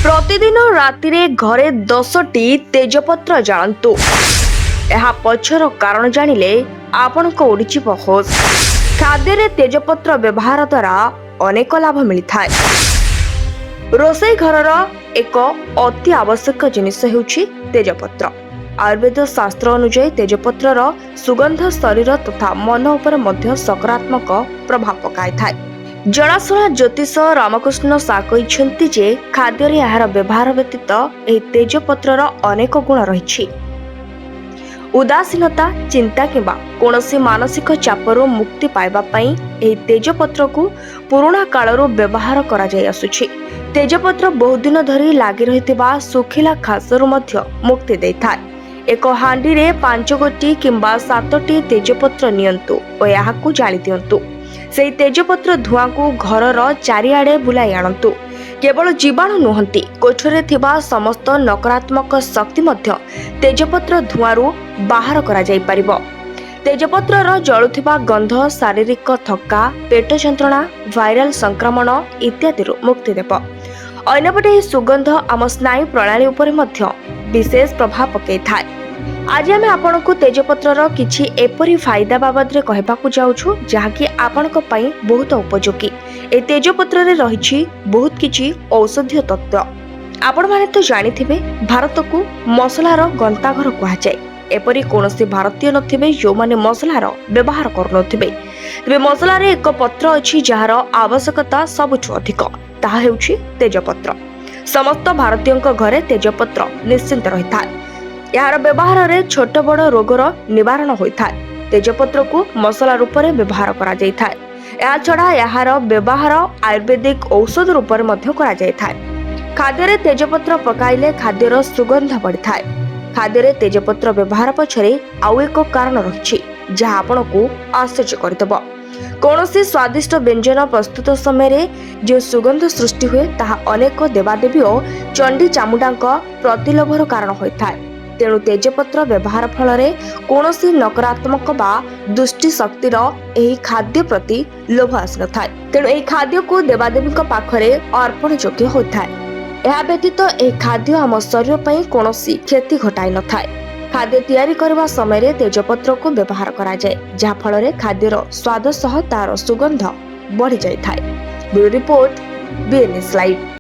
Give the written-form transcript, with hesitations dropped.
प्रतिदिन राति घरे 10टी तेजपत्र जाळंतु। यह पछर कारण जानिले आपनको उड़ीची होश। खाद्य तेजपत्र व्यवहार द्वारा अनेक लाभ मिलता है। रोषई घरर एक अति आवश्यक जिनिस हेउछि तेजपत्र। आयुर्वेद शास्त्र अनुसार तेजपत्रर सुगंध शरीर तथा मन उपर मध्य सकारात्मक प्रभाव पकाई थाए। जनाशुना ज्योतिष रामकृष्ण सा कहते जे खाद्य यार व्यवहार व्यतीत एही तेजपत्रर अनेक गुण रही। उदासीनता चिंता किंबा कोनोसी मानसिक चापरू मुक्ति पाइबा पई एही तेजपत्र को पुराना कालरू व्यवहार करा जाय आसुछि। तेजपत्र बहुत दिन धरी लागी रहितबा सुखिला खासरू मध्य मुक्ति दैथाय। एक हांडी रे 5 गोटी किंबा 7टी तेजपत्र नियंतु और याहाकू जाली दियंतु। सेही तेजपत्र धुआं को घरर चारिआडे बुलाई आणंतु। केवल जीवाणु नुहंती, कोठरे थिबा समस्त नकारात्मक शक्ति मध्य तेजपत्र धुआंरू बाहर करा जाई परिबो। तेजपत्रर जळुथिबा गंध शारीरिक थक्का, पेट जंत्रणा, वायरल संक्रमण इत्यादि मुक्ति देब। अन्यपटे सुगंध आम स्नायु प्रणाली उपरे मध्य विशेष प्रभाव पकई थाए। आज आमे आपनको तेजपत्रर किछि एपरि फायदा बाबद रे कहबाकू जाउछु जहाकी आपनको पई बहुत उपयोगी। ए तेजपत्र रे रहिछि बहुत किछि औषधीय तत्व। आपण माने तो जानिथिबे भारत को मसलार गंताघर कहा जाय। एपरि कोनोसी भारतीय नथिबे जो माने मसलार व्यवहार करनथिबे। तबे मसला रे एक पत्र अछि जहार आवश्यकता सबुठु अधिक, ताहा हेउछि तेजपत्र। समस्त भारतीयଙ୍କ घरे तेजपत्र निश्चिंत रहिथाय। यार व्यवहार रे छोट बड़ रोगर निवारण होइथाय। तेजपत्र को मसला रूप में व्यवहार करा जाय थाय। या छड़ा यार व्यवहार आयुर्वेदिक औषध रूप में मध्य करा जाय थाय। खाद्य रे तेजपत्र पकाइले खाद्यर सुगंध बढ़िथाय। खाद्य रे तेजपत्र व्यवहार पछरे आउ एक कारण रहिछि जहा आपनको आश्चर्य करदब। कोनोसी स्वादिष्ट व्यंजन प्रस्तुत समय रे जो सुगंध सृष्टि हुए ताहा अनेक देवादेवी और चंडी चामुंडाक प्रतिलोभर कारण होइथाय। तेणु तेजपत्र व्यवहार फल कौनसी नकारात्मक बा दुष्टि शक्तिर एही खाद्य प्रति लोभ आसन थाए। तेणु एही खाद्य को देवादेवी पाखरे अर्पण योग्य होता है। यह व्यतीत एही खाद्य आम शरीर पर कौनसी क्षति घटाई न थाए। खाद्य तैयारी करबा समय रे तेजपत्र को व्यवहार करा जाए जहा फल खाद्यर स्वाद सह तार सुगंध बढ़ी जाय थाए। Bureau report, BNS live.